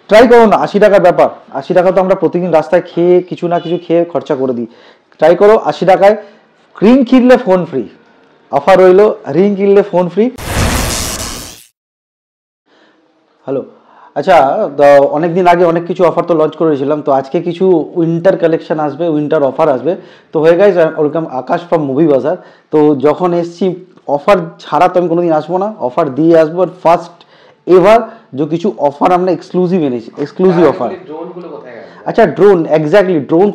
Try করো না, 80 টাকার ব্যাপার, 80 টাকা তো আমরা প্রতিদিন রাস্তায় খেয়ে কিছু না কিছু খেয়ে খরচা করে দিই। ট্রাই করো 80 টাকায় রিং কিনলে ফোন ফ্রি, অফার রইলো, রিং কিনলে ফোন ফ্রি। হ্যালো, আচ্ছা, অনেক দিন আগে অনেক কিছু অফার তো লঞ্চ করেছিলাম, তো আজকে কিছু উইন্টার কালেকশন আসবে, উইন্টার অফার আসবে। তো হয়ে গেছে, ওয়েলকাম আকাশ ফ্রম মুভি বাজার। তো যখন এসছি অফার ছাড়া তো আমি কোনোদিন আসবো না, অফার দিয়ে আসবো। ফার্স্ট এভার যে কিছু অফার আমরা এক্সক্লুসিভ এনেছি, এক্সক্লুসিভ অফার। আচ্ছা, ড্রোন, এক্স্যাক্টলি, ড্রোন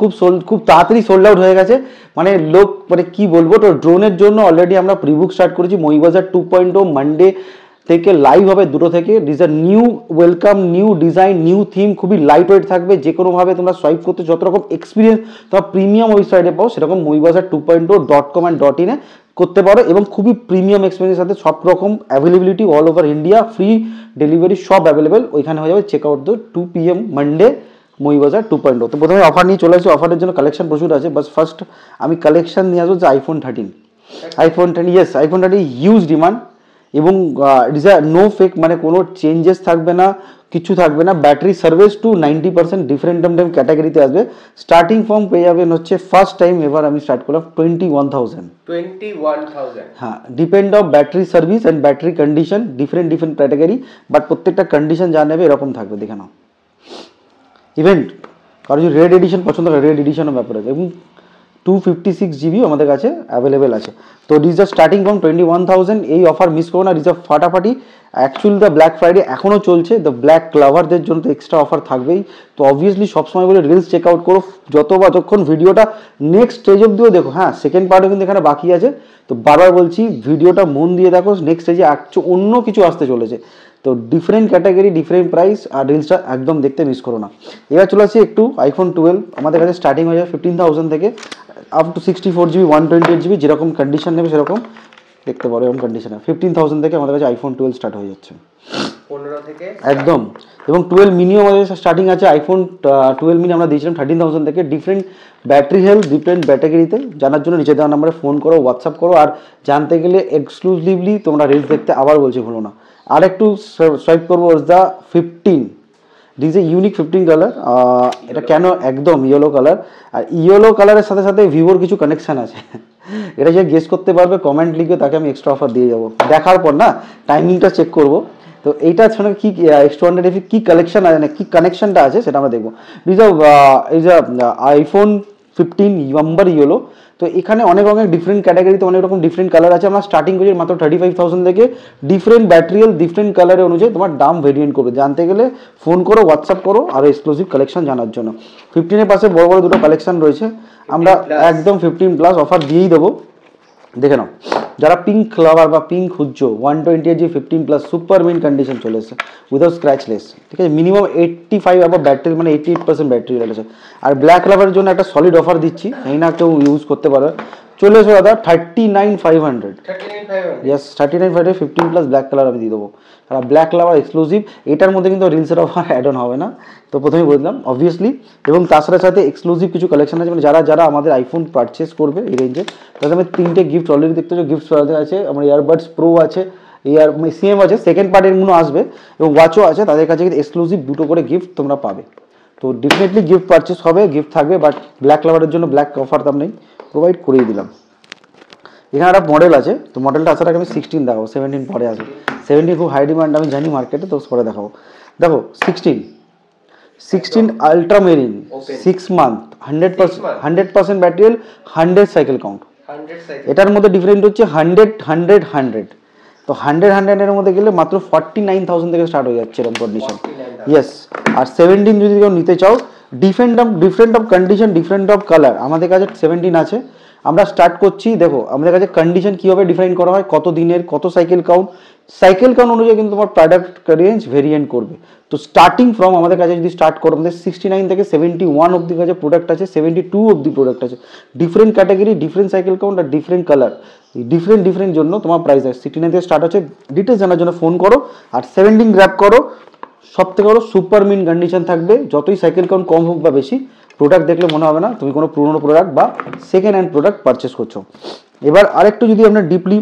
খুব তাড়াতাড়ি সোল্ড আউট হয়ে গেছে। মানে লোক, মানে কি বলবো, তো ড্রোনের জন্য অলরেডি আমরা প্রিবুক স্টার্ট করেছি। মহিবাজার 2.0 মানডে থেকে লাইভ হবে, দুটো থেকে। Is a new welcome, new design, new theme, খুবই লাইট ওয়েট থাকবে। যে কোনোভাবে তোমরা সোয়াইপ করতে যত রকম এক্সপিরিয়েন্স তোমরা প্রিমিয়াম ওয়েবসাইটে পাও, সেরকম মহিবাজার 2.0.com&in করতে পারো। এবং খুবই প্রিমিয়াম এক্সপিরিয়েন্সের সাথে সব রকম availability all over India, free delivery সব অ্যাভেলেবেল ওইখানে হয়ে যাবে। চেক আউট 2 PM মানডে মহিবাজার 2.0। তো প্রথমে অফার নিয়ে চলে আসছি। অফারের জন্য কালেকশন প্রচুর আছে, বাস ফার্স্ট আমি কালেকশন নিয়ে আসবো যে iPhone 13। iPhone 13, yes, iPhone 13 huge demand. এবং ইট ইজ নো ফেক, মানে কোনো চেঞ্জেস থাকবে না, কিছু থাকবে না। ব্যাটারি সার্ভিস টু 90% ডিফারেন্ট ক্যাটাগরিতে আসবে। স্টার্টিং ফর্ম পেয়ে যাবেন হচ্ছে ফার্স্ট টাইম এবার আমি স্টার্ট করলাম 21,000। হ্যাঁ, depend of battery service and battery condition, different category, but প্রত্যেকটা কন্ডিশন যা নেবে এরকম থাকবে। দেখে নাও ইভেন্ট, কারো যদি রেড এডিশন পছন্দ করে, রেড এডিশনের ব্যাপারে। এবং 256 GB আমাদের কাছে অ্যাভেলেবেল আছে। তো রিজার্ভ স্টার্টিং ফ্রম 21,000। এই অফার মিস করো না, রিজার্ভ ফাটাফাটি। অ্যাকচুয়ালি দ্য ব্ল্যাক ফ্রাইডে এখনও চলছে, দ্য ব্ল্যাক লাভারদের জন্য তো এক্সট্রা অফার থাকবেই। তো অবভিয়াসলি সবসময় বলে রিলস চেক আউট করো, যতক্ষণ ভিডিওটা নেক্সট স্টেজ অব্দিও দেখো। হ্যাঁ, সেকেন্ড পার্টও কিন্তু এখানে বাকি আছে। তো বারবার বলছি, ভিডিওটা মন দিয়ে দেখো, নেক্সট স্টেজে অন্য কিছু আসতে চলেছে। তো ডিফারেন্ট ক্যাটাগরি, ডিফারেন্ট প্রাইস, আর রিলসটা একদম দেখতে মিস করো না। এবার চলে আসছি একটু iPhone 12। আমাদের কাছে স্টার্টিং হয়ে যায় 15,000 থেকে আপ টু 64GB, 128GB, যেরকম কন্ডিশন নেবে সেরকম দেখতে পারো। এরকম কন্ডিশনে 15,000 থেকে আমাদের কাছে iPhone 12 স্টার্ট হয়ে যাচ্ছে 15 থেকে একদম। এবং 12 মিনিও আমাদের স্টার্টিং আছে। iPhone 12 মিনি আমরা দিয়েছিলাম 13,000 থেকে। ডিফারেন্ট ব্যাটারি হেলথ, ডিফারেন্ট ক্যাটাগরিতে জানার জন্য নিচে দেওয়া নাম্বারে ফোন করো, হোয়াটসঅ্যাপ করো। আর জানতে গেলে এক্সক্লুসিভলি তোমরা রিলস দেখতে আবার বলছি ভুলো না। আর একটু সোয়াইপ করবো, the 15। This a unique 15 colour. এটা কেন একদম ইয়েলো কালার, আর ইয়েলো কালারের সাথে সাথে ভিভোর কিছু কানেকশান আছে। এটা যে গেস করতে পারবে কমেন্ট লিখে, তাকে আমি এক্সট্রা অফার দিয়ে যাবো। দেখার পর না টাইমিংটা চেক করবো। তো এইটার সঙ্গে কি X200 কি কালেকশন আছে, না কি কানেকশনটা আছে সেটা আমরা দেখবো। Is iPhone 15 number yellow. তো এখানে অনেক ডিফারেন্ট ক্যাটাগরিতে অনেক রকম ডিফারেন্ট কালার আছে। আমরা স্টার্টিং করি মাত্র 35,000 থেকে। ডিফারেন্ট ব্যাটারিয়াল, ডিফারেন্ট কালারের অনুযায়ী তোমার দাম ভেরিয়েন্ট করবে। জানতে গেলে ফোন করো, হোয়াটসঅ্যাপ করো, আর এক্সক্লুসিভ কালেকশন জানার জন্য। 15-এর পাশে বড় দুটো কালেকশন রয়েছে, আমরা একদম 15+ অফার দিয়েই দেবো। দেখে নাও, যারা পিঙ্ক লাভার বা পিঙ্ক খুঁজছো, 128GB 15+ সুপার মিন কন্ডিশন চলে এসেছে, উইদাউট স্ক্র্যাচলেস। ঠিক আছে, মিনিমাম 85 আবার ব্যাটারি, মানে 88% ব্যাটারি রয়েছে। আর ব্ল্যাক লাভারের জন্য একটা সলিড অফার দিচ্ছি, এই না কেউ ইউজ করতে পারবে। চলে এসো দাদা, 39,500। ইয়েস, 39,500 15+ ব্ল্যাক কালার আমি দিয়ে দেবো। আর ব্ল্যাক লাভার এক্সক্লুসিভ। এটার মধ্যে কিন্তু রিলসের অফার অ্যাড অন হবে না, তো প্রথমেই বললাম অবভিয়াসলি। এবং তার সাথে এক্সক্লুসিভ কিছু কালেকশন আছে, মানে যারা আমাদের আইফোন পারচেস করবে এই রেঞ্জে, তাদের আমি 3টে গিফট অলরেডি দেখতে পাচ্ছি। গিফট আছে, আমার ইয়ারবাডস প্রো আছে, সিএম আছে, সেকেন্ড পার্টের মনে আসবে, এবং ওয়াচও আছে। তাদের কাছে কিন্তু এক্সক্লুসিভ দুটো করে গিফট তোমরা পাবে। তো ডেফিনেটলি গিফট পারচেস হবে, গিফট থাকবে, বাট ব্ল্যাক লাভারের জন্য ব্ল্যাক অফার দাম নেই, প্রোভাইড করেই দিলাম। এখানে একটা মডেল আছে, তো মডেলটা আসার আগে আমি 16 দেখাবো, 17 পরে আসবে। 17 খুব হাই ডিমান্ড আমি জানি মার্কেটে, তো পরে দেখাবো। দেখো 16 ultra marine, 6 month, 100% battery, 100 cycle count. এটার মধ্যে ডিফারেন্ট হচ্ছে 100। তো 100-100 এর মধ্যে গেলে মাত্র 49,000 থেকে স্টার্ট হয়ে যাচ্ছে এরকম কন্ডিশন। ইয়েস, আর 17 যদি কেউ নিতে চাও, different of condition, different of colour আমাদের কাছে 17 আছে। আমরা স্টার্ট করছি, দেখো আমাদের কাছে কন্ডিশন কীভাবে ডিফাইন করা হয়, কত দিনের, কত সাইকেল কাউন্ট অনুযায়ী কিন্তু তোমার প্রোডাক্ট রেঞ্জ ভেরিয়েন্ট করবে। তো স্টার্টিং ফ্রম আমাদের কাছে যদি স্টার্ট করো, আমাদের 69 থেকে 71 অব্দি কাছে প্রোডাক্ট আছে, 72 অব্দি প্রোডাক্ট আছে। Different category, different cycle count, আর ডিফারেন্ট কালার, ডিফারেন্ট জন্য তোমার প্রাইস আছে। 69 থেকে স্টার্ট হচ্ছে। ডিটেলস জানার জন্য ফোন করো, আর 17 গ্র্যাব করো। সব থেকে বড় সুপার মিন কন্ডিশন থাকবে, যতই সাইকেল কাউন্ট কম হোক বা বেশি, প্রোডাক্ট দেখলে মনে হবে না তুমি কোনো পুরোনো প্রোডাক্ট বা সেকেন্ড হ্যান্ড প্রোডাক্ট পারচেস করছো। এবার আরেকটু যদি আমরা ডিপলি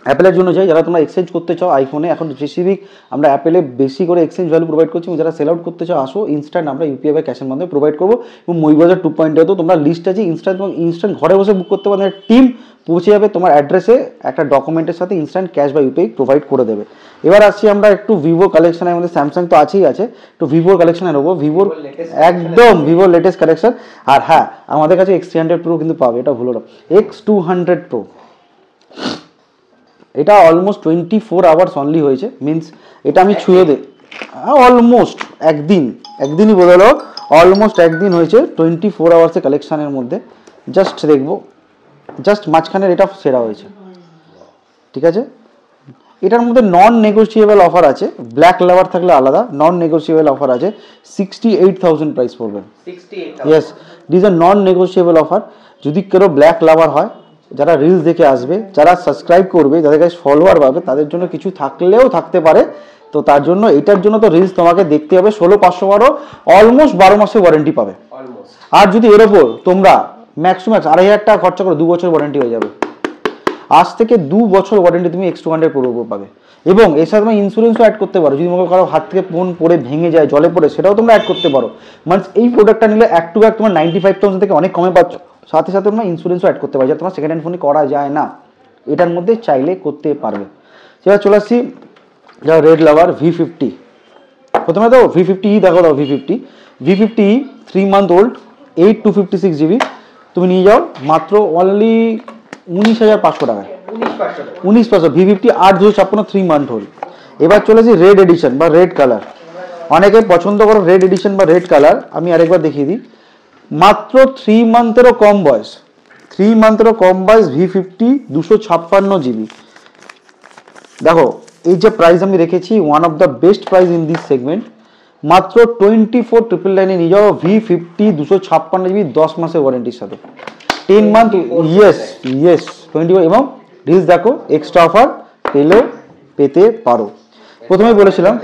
অ্যাপেলের জন্য যাই, যারা তোমরা এক্সচেঞ্জ করতে চাও আইফোনে, এখন স্পেসিফিক আমরা অ্যাপেলে বেশি করে এক্সচেঞ্জ ভ্যালু প্রোভাইড করছি, এবং যারা সেল আউট করতে চাও আসো, ইনস্ট্যান্ট আমরা ইউপিআই বা ক্যাশের মাধ্যমে প্রোভাইড করবো। এবং মহিবাজার 2.0 তোমরা লিস্ট আছে ইনস্ট্যান্ট, এবং ইনস্ট্যান্ট ঘরে বসে বুক করতে পারবে, টিম পৌঁছে যাবে তোমার অ্যাড্রেসে একটা ডকুমেন্টের সাথে, ইনস্ট্যান্ট ক্যাশ বা ইউপিআই প্রোভাইড করে দেবে। এবার আসছি আমরা একটু ভিভো কালেকশনের মধ্যে, স্যামসাং তো আছেই আছে, একটু ভিভোর কালেকশনে নেবো। ভিভোর একদম ভিভোর লেটেস্ট কালেকশন। আর হ্যাঁ, আমাদের কাছে X300 Pro কিন্তু পাবে, এটা ভুলো না। X200 Pro, এটা অলমোস্ট 24 আওয়ার্স অনলি হয়েছে, মিনস এটা আমি ছুঁয়ে দে অলমোস্ট একদিনই বদলো, অলমোস্ট একদিন হয়েছে 24 আওয়ার্সের কালেকশানের মধ্যে। জাস্ট দেখবো, জাস্ট মাঝখানের এটা সেরা হয়েছে, ঠিক আছে। এটার মধ্যে নন নেগোসিয়েবল অফার আছে, ব্ল্যাক লাভার থাকলে আলাদা, নন নেগোসিয়েবল অফার আছে, 68,000 প্রাইস পড়বে। Yes, this are non negotiable offer. যদি কেউ ব্ল্যাক লাভার হয়, যারা রিলস দেখে আসবে, যারা সাবস্ক্রাইব করবে, যাদের কাছে ফলোয়ার পাবে, তাদের জন্য কিছু থাকলেও থাকতে পারে। তো তার জন্য এটার জন্য তো রিলস তোমাকে দেখতে হবে। 16,512 অলমোস্ট 12 মাসের ওয়ারেন্টি পাবে। আর যদি এর ওপর তোমরা ম্যাক্স টু ম্যাক্স 2,500 টাকা খরচা করো, 2 বছর ওয়ারেন্টি হয়ে যাবে। আজ থেকে 2 বছর ওয়ারেন্টি তুমি X200 Pro পাবে। এবং এর সাথে তোমরা ইন্স্যুরেন্সও অ্যাড করতে পারো, যদি মনে কারো হাত থেকে ফোন পড়ে ভেঙে যায়, জলে পড়ে, সেটাও তোমরা অ্যাড করতে পারো। মানে এই প্রোডাক্টটা নিলে এক টু ব্যাক তোমার 95,000 থেকে অনেক কমে পাচ্ছ, সাথে সাথে তোমরা ইন্স্যুরেন্সও অ্যাড করতে পারো, যা তোমার সেকেন্ড হ্যান্ড ফোনে করা যায় না, এটার মধ্যে চাইলে করতে পারবে। সেবার চলে আসছি যা রেড লাভার V50। প্রথমে তো V50 দেখো, দাও V50 3 মান্থ ওল্ড, 8256 GB, তুমি নিয়ে যাও মাত্র অনলি 19,500 টাকায়। 19,500 V50 8,256 3 মান্থ ওল্ড। এবার চলেছি রেড এডিশন বা রেড কালার। অনেকে পছন্দ করো রেড এডিশন বা রেড কালার, আমি আরেকবার দেখিয়ে দিই। মাত্র 3 মান্থেরও কম বয়স, V50 256 GB। দেখো এই যে প্রাইস আমি রেখেছি, one of the best price in this segment. মাত্র 24,999 নিয়ে যাও V50 256 GB 10 মাসের ওয়ারেন্টির সাথে, 10 মান্থ। ইয়েস 24, এবং রিলস দেখো, এক্সট্রা অফার পেতে পারো। প্রথমে বলেছিলাম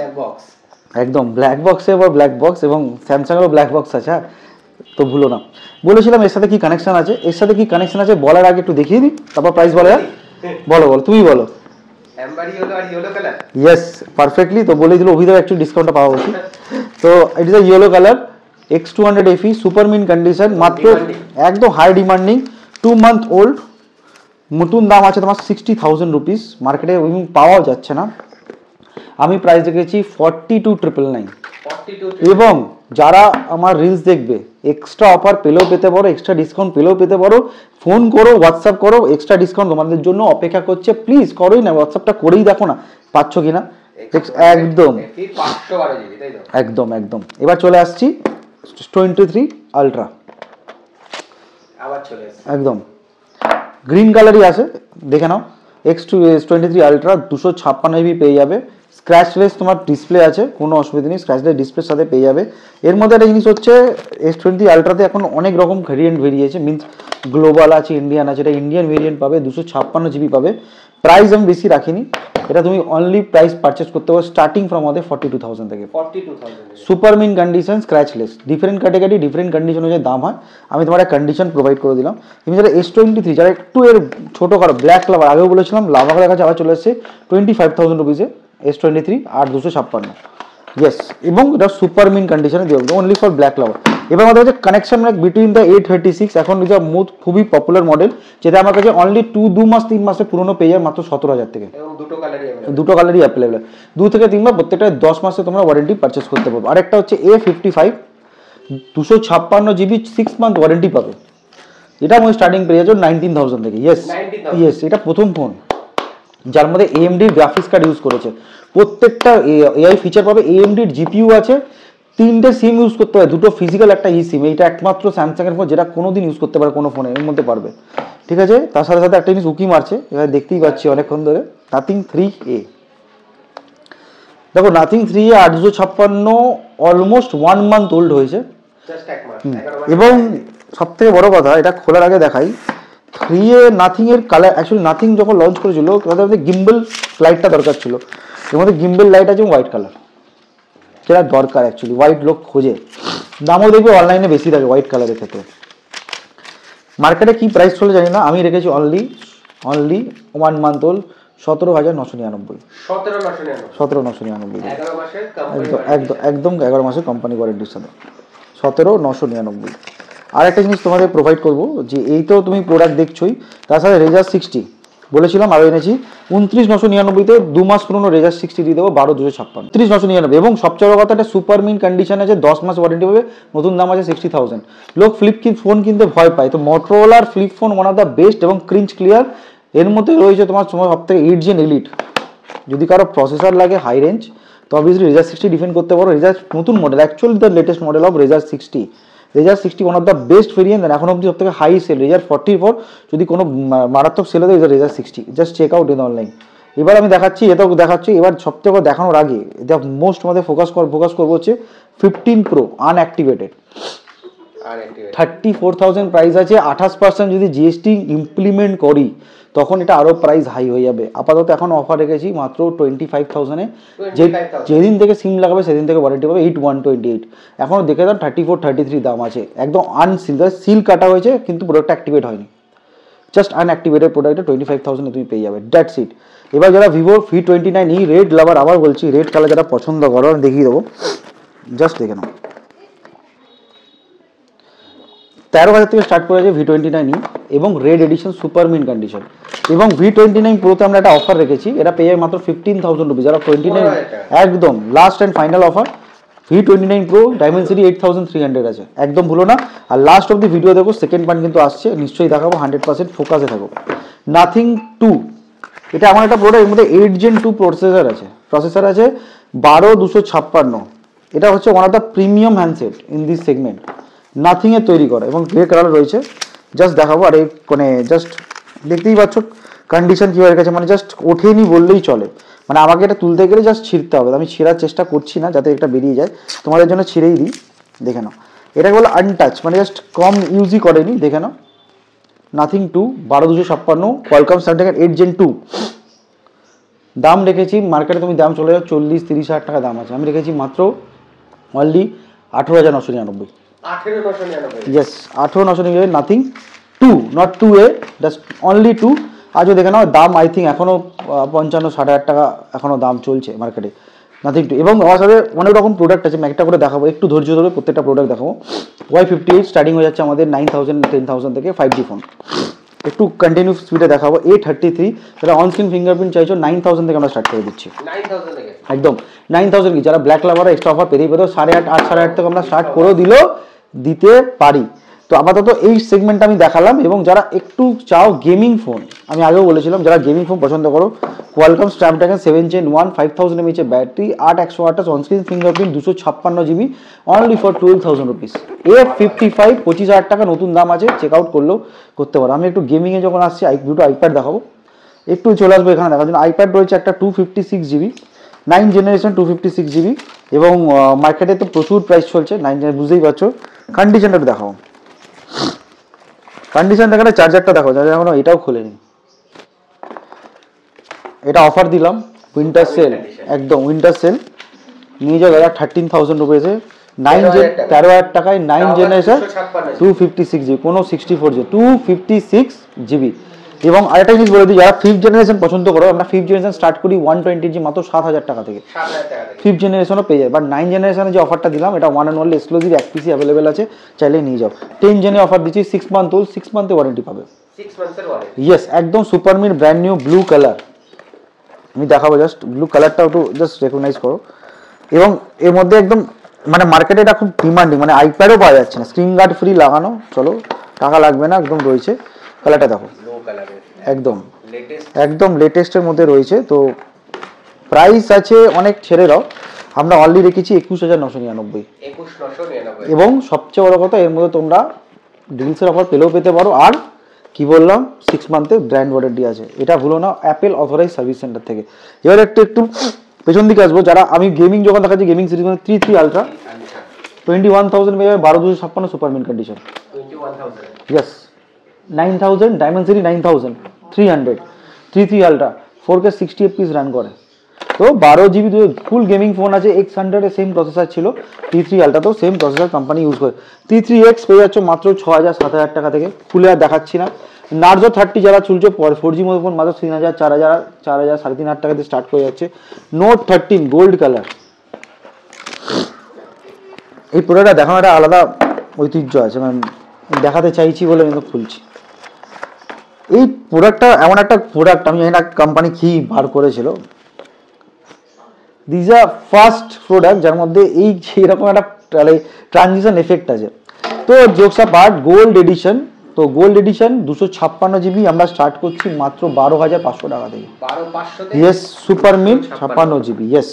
একদম ব্ল্যাক বক্সে বা ব্ল্যাক বক্স, এবং স্যামসাংয়েরও ব্ল্যাক বক্স আছে, তো ভুলো না। বলেছিলাম এর সাথে কি কানেকশন আছে, বলার আগে একটু দেখিয়ে দিই, তারপর প্রাইস বলা যায়। বলো তুমি বলো। ইয়েস, পারফেক্টলি তো বলে দিল, অভিযোগ একটু ডিসকাউন্টটা পাওয়া উচিত। তো it is a yellow colour, X200 FE super mint condition, মাত্র একদম হাই ডিমান্ডিং, 2 মান্থ ওল্ড। নতুন দাম আছে তোমার 60,000 রুপিস, মার্কেটে পাওয়া যাচ্ছে না। আমি প্রাইস রেখেছি 42,999। এবং যারা আমার রিলস দেখবে, এক্সট্রা অফার পেলেও পেতে পারো, এক্সট্রা ডিসকাউন্ট পেলেও পেতে পারো। ফোন করো, হোয়াটসঅ্যাপ করো, এক্সট্রা ডিসকাউন্ট তোমাদের জন্য অপেক্ষা করছে। প্লিজ করোই না, হোয়াটসঅ্যাপটা করেই দেখো না পাচ্ছ কিনা। একদম। এবার চলে আসছি 23 আলট্রা, একদম গ্রিন কালারই আছে, দেখে নাও। X23 আলট্রা 256 GB পেয়ে যাবে। স্ক্র্যাচলেস তোমার ডিসপ্লে আছে, কোনো অসুবিধা নেই, স্ক্র্যাচলেস ডিসপ্লের সাথে পেয়ে যাবে। এর মধ্যে একটা জিনিস হচ্ছে, X23 আলট্রাতে এখন অনেক রকম ভেরিয়েন্ট বেরিয়েছে, মিনস গ্লোবাল আছে, ইন্ডিয়ান আছে। এটা ইন্ডিয়ান ভেরিয়েন্ট পাবে, 256 GB পাবে। প্রাইস আমি বেশি রাখিনি, এটা তুমি অনলি প্রাইস পারচেস করতে পারো স্টার্টিং ফ্রম আমাদের 42,000 থেকে। Super mint condition, scratchless, different category different condition অনুযায়ী দাম হয়। আমি তোমার একটা কন্ডিশন প্রোভাইড করে দিলাম। তুমি যারা S23, যারা একটু এর ছোটো করো, ব্ল্যাক লাভার, আগেও বলেছিলাম লাভা কালার কাছে আবার চলে এসেছে 25,000 রুপিসে S23 8,256। ইয়েস, এবং এটা সুপার মিন কন্ডিশনে দিয়ে দেবো অনলি ফর ব্ল্যাক লাভার। এবার আমাদের কাছে কানেকশন বিটুইন দ্য 836, এখন এটা খুবই পপুলার মডেল, যেটা আমার কাছে অনলি 2 মাস 3 মাসে পুরোনো পেয়ে যায় মাত্র 17,000 থেকে। দুটো কালারই অ্যাভেলেবেল, 2 থেকে 3 মাস, প্রত্যেকটা 10 মাসে তোমরা ওয়ারেন্টি পারচেস করতে পারবে। আরেকটা হচ্ছে A55 256 GB 6 মান্থ ওয়ারেন্টি পাবে। এটা আমি স্টার্টিং পেয়ে যাচ্ছ 19,000 থেকে। ইয়েস, এটা প্রথম ফোন যার মধ্যে AMD গ্রাফিক্স কার্ড ইউজ করেছে। প্রত্যেকটা AI ফিচার পাবে, AMD GPU আছে, 3টে সিম ইউজ করতে পারে, 2টো ফিজিক্যাল, একটা ই সিম। এইটা একমাত্র স্যামসাং এর ফোন যেটা কোনোদিন ইউজ করতে পারে কোনো ফোনে, এর মধ্যে পারবে, ঠিক আছে। তার সাথে সাথে একটা জিনিস উকি মারছে, এবার দেখতেই পাচ্ছি অনেকক্ষণ ধরে, নাথিং 3A। দেখো nothing 3A 856 almost 1 month old হয়েছে। এবং সব থেকে বড় কথা, এটা খোলার আগে দেখাই, 3A নাথিং এর কালার, অ্যাকচুয়ালি নাথিং যখন লঞ্চ করেছিল তাদের মধ্যে গিম্বল লাইটটা দরকার ছিল, এর মধ্যে গিম্বল লাইট আছে হোয়াইট কালার, যেটা দরকার অ্যাকচুয়ালি, হোয়াইট লোক খোঁজে, দামও দেখবে অনলাইনে বেশি থাকে হোয়াইট কালারের ক্ষেত্রে। মার্কেটে কি প্রাইস চলে জানি না, আমি রেখেছি অনলি 1 মান্থ ওল্ড 17,999। 17,999 একদম 11 মাসের কোম্পানি ওয়ারেন্টির সাথে 17,999। আর একটা জিনিস তোমাদের প্রোভাইড করবো যে এই তো তুমি প্রোডাক্ট দেখছোই, তার সাথে রেজার 60 বলেছিলাম আরও এনেছি 29,999-তে 2 মাস পুরনো রেজার 60 দিয়ে দেবো 12,256, 29,999। এবং সবচেয়ে বড় কথা একটা সুপার মিন কন্ডিশন আছে, 10 মাস ওয়ারেন্টি পাবে, নতুন দাম আছে 60,000। লোক ফ্লিপ ফোন কিনতে ভয় পায়, তো মোটরোলার flip phone one of the best এবং ক্রিঞ্চ ক্লিয়ার। এর মধ্যে রয়েছে তোমার সময় সব থেকে 8 Gen এলিট। যদি কারো প্রসেসর লাগে হাই রেঞ্জ তো অবভিয়াসলি রেজার 60 ডিফেন্ড করতে পারো। রেজার নতুন model, actually the latest model of Razr 60। Razr 60 one of the best variant, এখন অব্দি সব থেকে হাই সেল। রেজার 44 যদি কোনো মারাত্মক সেল হয় Razr 60, just check out in online. এবার আমি দেখাচ্ছি, এটাও দেখাচ্ছি। এবার সবথেকে দেখানোর আগে এটা মোস্ট আমাদের ফোকাস করবো হচ্ছে 15 Pro আনঅ্যাক্টিভেটেড। 34,000 প্রাইস আছে, 28% যদি জিএসটি ইমপ্লিমেন্ট করি তখন এটা আরও প্রাইস হাই হয়ে যাবে। আপাতত এখন অফার রেখেছি মাত্র 25,000-এ। যেদিন থেকে সিম লাগাবে সেদিন থেকে ওয়ারেন্টি পাবে 8128। এখনও দেখে দাও 34, 33 দাম আছে, একদম আনসিল, সিল কাটা হয়েছে কিন্তু প্রোডাক্টটা অ্যাক্টিভেট হয়নি। জাস্ট আনঅ্যাক্টিভেটেড প্রোডাক্টে 25,000-এ তুমি পেয়ে যাবে, দ্যাটস ইট। এবার যারা ভিভো V29e রেড লাভার, আবার বলছি রেড কালার যারা পছন্দ করো আমি দেখিয়ে দেবো, জাস্ট দেখে নাও। 13,000 থেকে স্টার্ট করেছে V29e এবং red edition super mint condition. এবং V29 Proতে আমরা একটা অফার রেখেছি, এটা পেয়ে যাবে মাত্র 15,000 রুপিস। যারা 29 একদম last and final offer. V29 Pro Dimensity 8,300 আছে, একদম ভুলো না। আর লাস্ট অফ দি ভিডিও দেখো, সেকেন্ড পার্ট কিন্তু আসছে, নিশ্চয়ই দেখাবো, 100% ফোকাসে থাকো। নাথিং 2 এটা আমার একটা প্রোডাক্ট, এর মধ্যে 8 Gen 2 প্রসেসর আছে, 12,256। এটা হচ্ছে one of the premium handset in this segment, নাথিংয়ের তৈরি করা এবং গ্রে কালার রয়েছে। জাস্ট দেখাবো, আর এই মানে জাস্ট দেখতেই পাচ্ছ কন্ডিশন কীভাবে গেছে, মানে জাস্ট ওঠেনি বললেই চলে। মানে আমাকে এটা তুলতে গেলে জাস্ট ছিঁড়তে হবে, আমি ছিঁড়ার চেষ্টা করছি না যাতে এটা বেরিয়ে যায়, তোমাদের জন্য ছিঁড়েই দিই। দেখে নাও, এটাকে বলে আনটাচ, মানে জাস্ট কম ইউজই করেনি। দেখে নাও, নাথিং 2 12,256, কোয়ালকম স্ন্যাপড্রাগন 8 Gen 2। দাম রেখেছি মার্কেটে, তুমি দাম চলে যাও 40-30 হাজার টাকা দাম আছে, আমি রেখেছি মাত্র only 18,999। Yes 18,999, nothing 2, not 2A, just only 2। আজও দেখে নাও দাম আই থিঙ্ক এখনও 55-60 হাজার টাকা এখনও দাম চলছে মার্কেটে, নাথিং 2। এবং আমার সাথে অনেক রকম প্রোডাক্ট আছে, আমি একটা করে দেখাবো, একটু ধৈর্য ধরে প্রত্যেকটা প্রোডাক্ট দেখাবো। Y58 স্টার্টিং হয়ে যাচ্ছে আমাদের 9,000, 10,000 থেকে 5G ফোন। একটু কন্টিনিউ স্পিডে দেখাবো। A33 যারা অনস্ক্রিন ফিঙ্গারপ্রিন্ট চাইছো 9,000 থেকে আমরা স্টার্ট করে দিচ্ছি, একদম 9,000 কি যারা ব্ল্যাক লাভার এক্সট্রা অফার পেতেই পেতো, 8,500, 8,500 থেকে আমরা স্টার্ট করে দিতে পারি। তো আপাতত এই সেগমেন্টটা আমি দেখালাম। এবং যারা একটু চাও গেমিং ফোন, আমি আগেও বলেছিলাম যারা গেমিং ফোন পছন্দ করো, Qualcomm Snapdragon 7 Gen 1, 5000 mAh battery, 8/128 onscreen fingerprint, 256 GB, only for 12,000 rupees. A55 25,000 টাকা নতুন দাম আছে, চেক আউট করতে পারো। আমি একটু গেমিংয়ে যখন আসছি দুটো আইপ্যাড দেখাবো, একটু চলে আসবো এখানে দেখার জন্য। আইপ্যাড রয়েছে একটা 256 GB, 9 জেনারেশন 256 GB, এবং মার্কেটে তো প্রচুর প্রাইস চলছে 9 জেনারেশন, বুঝতেই পারছো। কন্ডিশনটা একটু দেখাও, কন্ডিশন দেখালে চার্জারটা দেখো, চার্জার এখনো এটাও খোলেনি। এটা অফার দিলাম উইন্টার সেল, একদম উইন্টার সেল, নিয়ে যাও দাদা 13,000 রুপিসে, 13,000 টাকায় 9 জেনারেশন 256 GB, কোনো 64 GB, 256 GB। এবং আরেকটা জিনিস বলে দিই, যারা 5th জেনারেশন পছন্দ করো, আমরা 5th জেনারেশন স্টার্ট করি 120 GB মাত্র 7,000 টাকা থেকে, 5th জেনারেশনও পেয়ে যায়। বাট 9 জেনারেশনে যে অফারটা দিলাম এটা ওয়ান অ্যান্ড অনলি এক্সক্লুসিভ, এক পিসি অ্যাভেলেবেল আছে, চাইলে নিয়ে যাও। 10 জেনে অফার দিচ্ছি, 6 মান্থ ওল্ড, 6 মান্থে ওয়ারেন্টি পাবে, 6 মান্থের ওয়ারেন্টি। ইয়েস, একদম super mid brand new blue colour. আমি দেখাবো, জাস্ট ব্লু কালারটাও একটু জাস্ট রেকগনাইজ করো। এবং এর মধ্যে একদম মানে মার্কেটে এটা খুব ডিমান্ডিং, মানে আইপ্যাডও পাওয়া যাচ্ছে না, স্ক্রিন গার্ড ফ্রি লাগানো, চলো টাকা লাগবে না, একদম রয়েছে। কালারটা দেখো, একদম লেটেস্টের মধ্যে রয়েছে। তো প্রাইস আছে অনেক, ছেড়ে দাও, আমরা অনলি রেখেছি 21,999। এবং সবচেয়ে বড় কথা, এর মধ্যে তোমরা ডিলসের অফার পেলেও পেতে পারো, আর কি বললাম 6 মান্থের ব্র্যান্ড ওয়ারেন্টি আছে, এটা ভুলো না, অ্যাপেল অথরাইজ সার্ভিস সেন্টার থেকে। এবার একটু পেছন দিকে আসবো, যারা আমি গেমিং যখন দেখাচ্ছি, গেমিং সিরিজ মানে 3 আলট্রা 21,000 পেয়ে যাবে, 12,256 super mint condition, yes 9,000 diamond city 9,300, 3 ultra 4K 60 FPS run করে, তো 12 GB ফুল গেমিং ফোন আছে। X100 এর সেম প্রসেসর ছিল, T3 Ultra তো সেম প্রসেসর কোম্পানি ইউজ করে। T3X পেয়ে যাচ্ছ মাত্র 6000-7000 টাকা থেকে, খুলে আর দেখাচ্ছি না। নার্জো 30 যারা চলছে 4G মতো ফোন মাত্র 3000, 4000, 4000, 3500 টাকা দিয়ে স্টার্ট করে যাচ্ছে। নোট 13 গোল্ড কালার, এই প্রোডাক্টটা দেখানো একটা আলাদা ঐতিহ্য আছে, মানে দেখাতে চাইছি বলে আমি তো খুলছি। এই প্রোডাক্টটা এমন একটা প্রোডাক্ট, আমি জানি না কোম্পানি কি বার করেছিল, দিস আর ফার্স্ট প্রোডাক্ট যার মধ্যে এই এরকম একটা ট্রানজিশন এফেক্ট আছে। তো জোকসা পার্ট গোল্ড এডিশন, তো গোল্ড এডিশন 256 GB আমরা স্টার্ট করছি মাত্র 12,500 টাকা থেকে। Yes, super mid 56 GB, yes.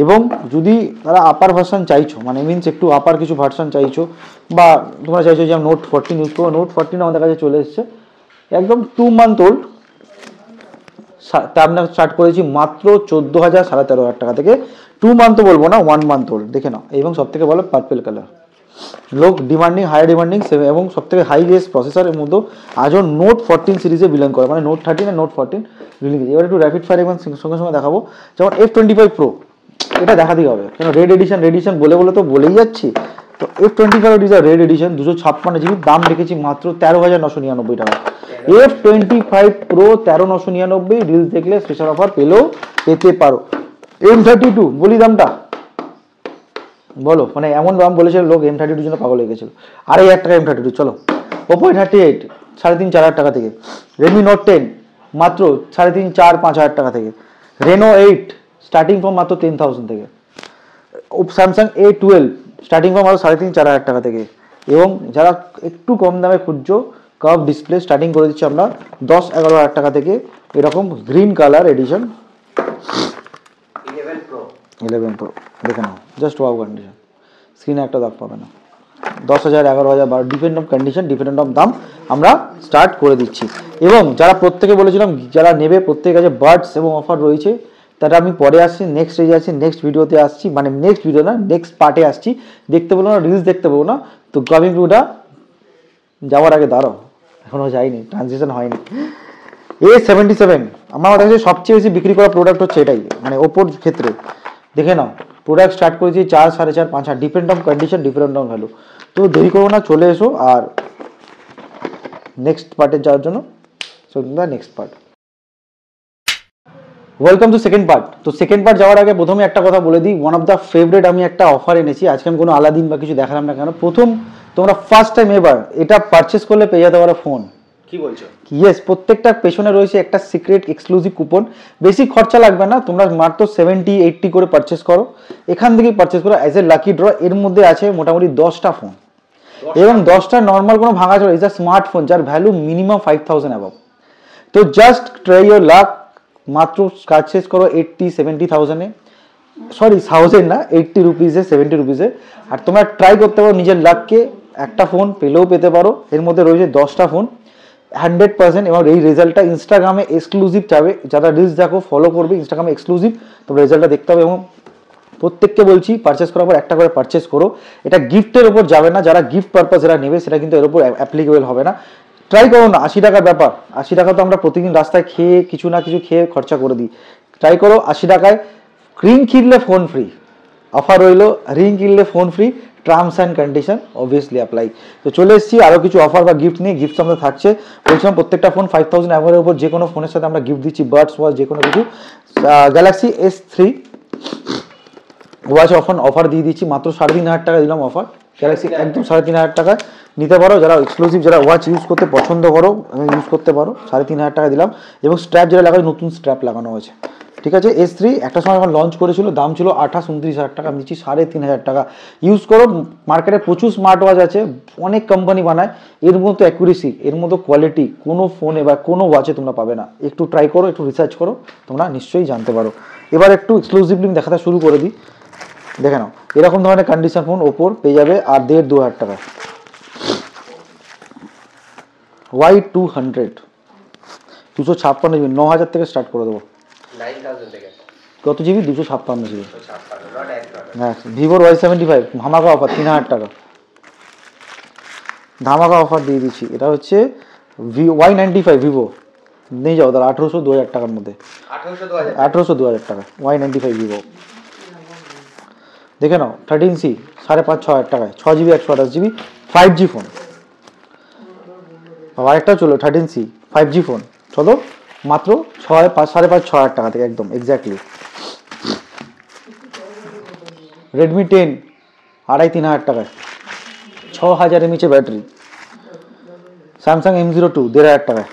এবং যদি তারা আপার ভার্সন চাইছো, মানে মিনস একটু আপার কিছু ভার্সন চাইছো, বা তোমরা চাইছো যে নোট 14 ইউজ করো, নোট 14 আমাদের কাছে চলে এসছে একদম 2 month ওল্ড। তা আমরা স্টার্ট করেছি মাত্র 14,000, 13,500 টাকা থেকে। 2 month তো বলবো না, 1 month ওল্ড, দেখে নাও। এবং সব থেকে ভালো পার্পেল কালার, লোক ডিমান্ডিং, হাই ডিমান্ডিং, এবং সব থেকে হাই রেস প্রসেসরের মধ্যে আজও নোট 14 সিরিজে বিলং করে, মানে নোট 13 আর নোট 14 বিলং। এবার একটু র্যাপিড ফায়ার এবং সঙ্গে সঙ্গে দেখাবো। যেমন F25 Pro, এটা দেখাতেই হবে, কেন রেড এডিশন বলে বলে তো বলেই যাচ্ছি। তো F25 is red addition, 256 GB, দাম রেখেছি মাত্র 13,999 টাকা। F25 Pro 13,999, রিলস দেখলে স্পেশাল অফার পেতে পারো। M32 বলি দামটা, বলো, মানে এমন দাম বলেছিল লোক, M32 জন্য পাগল হয়ে গেছিল। 2,500 টাকা M32, চলো। Oppo A38 3,500-4,000 টাকা থেকে। Redmi Note 10 মাত্র 3,500-4,000-5,000 টাকা থেকে। Reno 8 স্টার্টিং ফ্রম মাত্র 10,000 থেকে। Samsung A12 স্টার্টিং ফ্রম মাত্র 3,500-4,000 টাকা থেকে। এবং যারা একটু কম দামে খুঁজছো, কার্ভ ডিসপ্লে স্টার্টিং করে দিচ্ছি আমরা 10-11,000 টাকা থেকে। এরকম গ্রিন কালার এডিশন 11 Pro দেখে নাও, জাস্ট ওয়াও কন্ডিশন, স্ক্রিনে একটা দাগ পাবে না। 10,000, 11,000 বা depend of condition, depend of দাম আমরা স্টার্ট করে দিচ্ছি। এবং যারা প্রত্যেকে বলেছিলাম যারা নেবে প্রত্যেকের কাছে বার্ডস এবং অফার রয়েছে, তারা আমি পরে আসছি, নেক্সট স্টেজে আসছি, নেক্সট ভিডিওতে আসছি, মানে নেক্সট ভিডিও না, নেক্সট পার্টে আসছি। দেখতে বলো না, রিলস দেখতে পাবো না, তো কামিং টুটা যাওয়ার আগে দাঁড়াও, এখনো যাইনি, ট্রানজিশন হয়নি। A77 আমার কাছে সবচেয়ে বেশি বিক্রি করা প্রোডাক্ট হচ্ছে এটাই, মানে ওপোর ক্ষেত্রে। দেখে নাও, প্রোডাক্ট স্টার্ট করেছি 4, 4.5, 5, depend on condition, depend on value. তো দেরি করো না, চলে এসো। আর নেক্সট পার্টে যাওয়ার জন্য next part, welcome to second part. তো সেকেন্ড পার্ট যাওয়ার আগে প্রথমে একটা কথা বলে দিই, ওয়ান অফ দ্য ফেভারিট আমি একটা অফার এনেছি আজকে। আমি কোনো আলাদিন বা কিছু দেখালাম না কেন, প্রথম তোমরা ফার্স্ট টাইম এবার এটা পারচেস করলে পেয়ে যেতে পারো ফোন। কি বলছো? ইয়েস, প্রত্যেকটা পেছনে রয়েছে একটা সিক্রেট এক্সক্লুসিভ কুপন। বেশি খরচা লাগবে না, তোমরা মাত্র 70-80 করে পারচেস করো, এখান থেকেই পারচেস করো অ্যাজ এ লাকি ড্র। এর মধ্যে আছে মোটামুটি 10টা ফোন, এবং 10টা নর্মাল কোনো ভাঙা চলে, ইজ আ স্মার্টফোন যার ভ্যালু মিনিমাম 5,000 অ্যাবভ। তো জাস্ট ট্রাই ইউর লাক, মাত্র পারচেস করো 80-70,000-এ, সরি 1000 না, 80 রুপিসে, 70 রুপিসে। আর তোমরা ট্রাই করতে পারো নিজের লাককে, একটা ফোন পেলেও পেতে পারো। এর মধ্যে রয়েছে 10টা ফোন 100%, এবং এই রেজাল্টটা ইনস্টাগ্রামে এক্সক্লুসিভ যাবে, যারা রিলস দেখো ফলো করবে ইনস্টাগ্রামে এক্সক্লুসিভ, তোমরা রেজাল্টটা দেখতে হবে। এবং প্রত্যেককে বলছি পারচেস করার পর একটা করে পারচেস করো, এটা গিফটের ওপর যাবে না, যারা গিফট পারপাস যারা নেবে সেটা কিন্তু এর উপর অ্যাপ্লিকেবল হবে না। ট্রাই করো না, 80 টাকার ব্যাপার, 80 টাকা তো আমরা প্রতিদিন রাস্তায় খেয়ে কিছু না কিছু খেয়ে খরচা করে দিই। ট্রাই করো 80 টাকায় রিং কিনলে ফোন ফ্রি, অফার রইলো, রিং কিনলে phone free, terms and condition obviously apply. তো চলে এসেছি আরও কিছু অফার বা গিফট নিয়ে। গিফট আমাদের থাকছে, বলছিলাম প্রত্যেকটা ফোন 5,000 অ্যাভারের উপর যে কোনো ফোনের সাথে আমরা গিফট দিচ্ছি, বাডস ওয়াচ যে কোনো কিছু। গ্যালাক্সি S3 ওয়াচ অফার দিয়ে দিচ্ছি, মাত্র 3,500 টাকা দিলাম অফার। গ্যালাক্সি একদম 3,500 টাকা নিতে পারো, যারা এক্সক্লুসিভ যারা ওয়াচ ইউজ করতে পছন্দ করো ইউজ করতে পারো, 3,500 টাকা দিলাম। এবং স্ট্র্যাপ যেটা লাগানো, নতুন স্ট্র্যাপ লাগানো হয়েছে, ঠিক আছে। S3 একটা সময় যখন লঞ্চ করেছিল দাম ছিল 28-29,000 টাকা, আমি দিচ্ছি 3,500 টাকা। ইউজ করো, মার্কেটে প্রচুর স্মার্ট ওয়াচ আছে, অনেক কোম্পানি বানায়, এর মতো অ্যাকুরেসি, এর মতো কোয়ালিটি কোনো ফোনে বা কোনো ওয়াচে তোমরা পাবে না। একটু ট্রাই করো, একটু রিসার্চ করো, তোমরা নিশ্চয়ই জানতে পারো। এবার একটু এক্সক্লুসিভলি দেখাতে শুরু করে দিই, দেখে নাও এরকম ধরনের কন্ডিশন ফোন ওপোর পেয়ে যাবে আর 1,500-2,000 টাকা। Y200 256 জিবি, 9,000 থেকে স্টার্ট করে দেবো। কত জিবি? 256 জিবি। হ্যাঁ, ভিভোর Y75 ধামাকা অফার 3,000 টাকা, ধামাকা অফার দিয়ে দিচ্ছি। এটা হচ্ছে Y95 ভিভো, নিয়ে যাও দাদা 1800-2000 টাকার মধ্যে, 1800-2000 টাকা Y95 ভিভো। দেখে নাও 13C 5,500-6,000 টাকায়, 6GB 128GB 5G ফোন। আরেকটা চলো 13C 5G ফোন, চলো মাত্র 5,500-6,000 টাকা থেকে, একদম এক্স্যাক্টলি। রেডমি 10 2,500-3,000 টাকায়, 6000 mAh ব্যাটারি। স্যামসাং M02 1,500 টাকায়।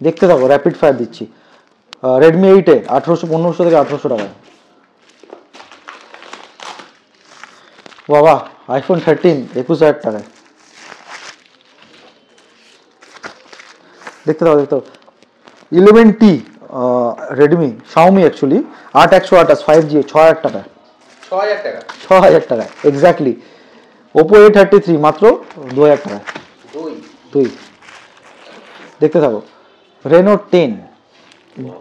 দেখতে থাকো, র্যাপিড ফায়ার দিচ্ছি। রেডমি 8 1500 থেকে 1800 টাকায়। বাবা আইফোন 13 21,000 টাকায়। দেখতে থাকো 11T Redmi Xiaomi actually 8128 5G 6,000 টাকায়, 6,000 টাকায় এক্স্যাক্টলি। ওপো A33 মাত্র 2,000 টাকায়, 2। দেখতে থাকো রেনো 10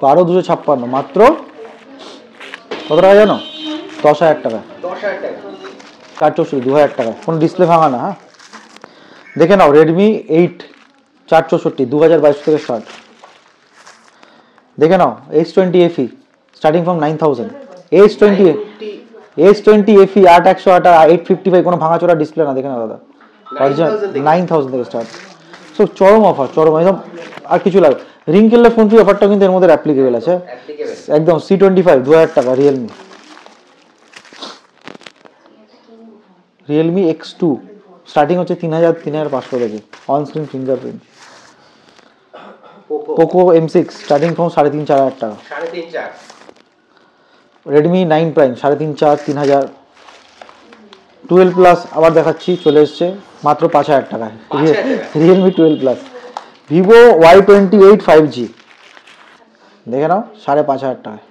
12,256 মাত্র কত টাকা জানো? 10,000 টাকা, 464 2,000 টাকা। কোনো ডিসপ্লে ভাঙা না। হ্যাঁ দেখে নাও রেডমি 8 464 2022 থেকে স্টার্ট। দেখে নাও S20 FE starting from 9,000। S20 FE 8,108 আর 855 কোনো ভাঙাচোরা ডিসপ্লে না। দেখে নাও দাদা, 9,000 থেকে স্টার্ট। সো চরম অফার, চরম একদম। আর কিছু লাগে রিঙ্কেলের ফোন ফ্রি অফারটা কিন্তু এর মধ্যে অ্যাপ্লিকেবল আছে একদম। C25 2,000 টাকা রিয়েলমি X2 স্টার্টিং হচ্ছে 3,500 থেকে, on screen fingerprint. Poco M6 starting from 3,500-4,000 টাকা। Redmi 9 prime 3,500 3,000। 12 প্লাস আবার দেখাচ্ছি, চলে এসছে মাত্র 5,000 টাকায়, Realme 12 plus. Vivo Y28 5G দেখে নাও 5,500 টাকায়।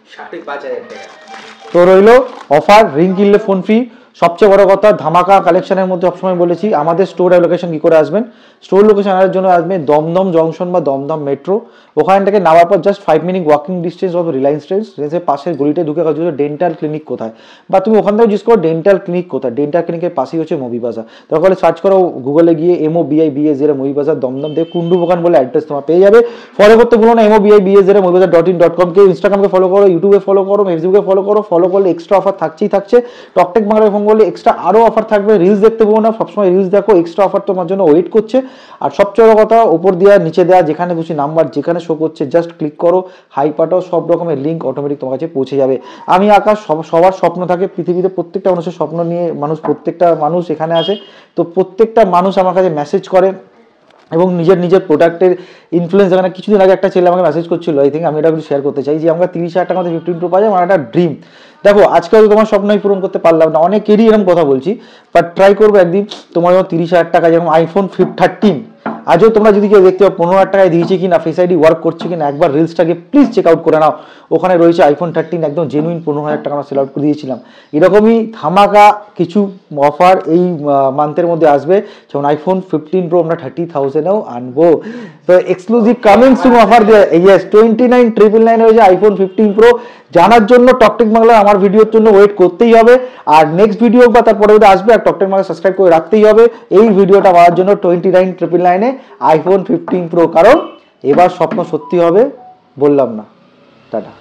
তো রইল অফার, রিং কিনলে ফোন ফ্রি। সবচেয়ে বড় কথা ধামাকা কালেকশনের মধ্যে সবসময় বলেছি আমাদের স্টোর লোকেশন কি করে আসবেন। স্টোর লোকেশন আনার জন্য আসবেন দমদম জংশন বা দমদম মেট্রো, ওখান থেকে নামার পর just 5 minute walking distance of Reliance ট্রেন্ডসের পাশের গলিতে ঢুকে কাজ ডেন্টাল ক্লিনিক কোথায়, বা তুমি ওখান থেকে জিজ্ঞেস করো ডেন্টাল ক্লিনিক কোথায়। ডেন্টাল ক্লিনিকের পাশেই হচ্ছে মুভি বাজার। তারপরে সার্চ করো গুগলে গিয়ে MOBIBAZ মুভি বাজার দমদম দেখ কুন্ডু দোকান বলে অ্যাড্রেস তোমার পেয়ে যাবে। ফলো করতে ভুলো না MOBIBAZ মুভি বাজার.in.com কে। ইনস্টাগ্রামকে ফলো করো, ইউটিউবে ফলো করো, ফেসবুকে ফলো করো। ফলো করলে এক্সট্রা অফার থাকছেই থাকছে। টকটেক বাংলায় ফোন করলে এক্সট্রা আরও অফার থাকবে। রিলস দেখতে পাবো না, সবসময় রিলস দেখো, এক্সট্রা অফার তোমার জন্য ওয়েট করছে। আর সবচেয়ে বড় কথা উপর দেওয়া নিচে দেওয়া যেখানে খুশি নাম্বার যেখানে শো করছে জাস্ট ক্লিক করো, হাই পাঠাও, সব রকমের লিঙ্ক অটোমেটিক তোমার কাছে পৌঁছে যাবে। আমি আকাশ সবার স্বপ্ন থাকে পৃথিবীতে, প্রত্যেকটা মানুষের স্বপ্ন নিয়ে প্রত্যেকটা মানুষ এখানে আসে। তো প্রত্যেকটা মানুষ আমার কাছে মেসেজ করে এবং নিজের প্রোডাক্টের ইনফ্লুয়েন্স। এখানে কিছুদিন আগে একটা ছেলে আমাকে মেসেজ করছিল, আই থিঙ্ক আমি এটা একটু শেয়ার করতে চাই যে আমরা 30,000 টাকা 15 প্রো পাই, আমার একটা ড্রিম। দেখো আজকে হয়তো তোমার স্বপ্নই পূরণ করতে পারলাম না, অনেকেরই এরকম কথা বলছি, বাট ট্রাই করবো একদিন তোমার যখন 30,000 টাকা যেরকম আইফোন 13 আজও তোমরা যদি কেউ দেখতে পাও 15,000 টাকায় দিয়েছে কিনা, ফেস আইডি ওয়ার্ক করছে কিনা, একবার রিলসটাকে প্লিজ চেক আউট করে নাও। ওখানে রয়েছে আইফোন 13 একদম জেনুইন 15,000 টাকা আমরা সেল আউট করে দিয়েছিলাম। এরকমই ধামাকা কিছু অফার এই মান্থের মধ্যে আসবে, যেমন আইফোন 15 প্রো আমরা 30,000-এও আনবো। তো এক্সক্লুসিভ কামিং সুন অফার দিয়ে ইয়েস 29,999 হয়েছে আইফোন 15 প্রো। জানার জন্য টকটেক বাংলা আমার ভিডিওর জন্য ওয়েট করতেই হবে, আর নেক্সট ভিডিও বা তারপরে আসবে, আর টকটেক বাংলা সাবস্ক্রাইব করে রাখতেই হবে এই ভিডিওটা পাওয়ার জন্য। 29,999-এ আইফোন 15 প্রো, কারণ এবার স্বপ্ন সত্যি হবে, বললাম না। টাটা।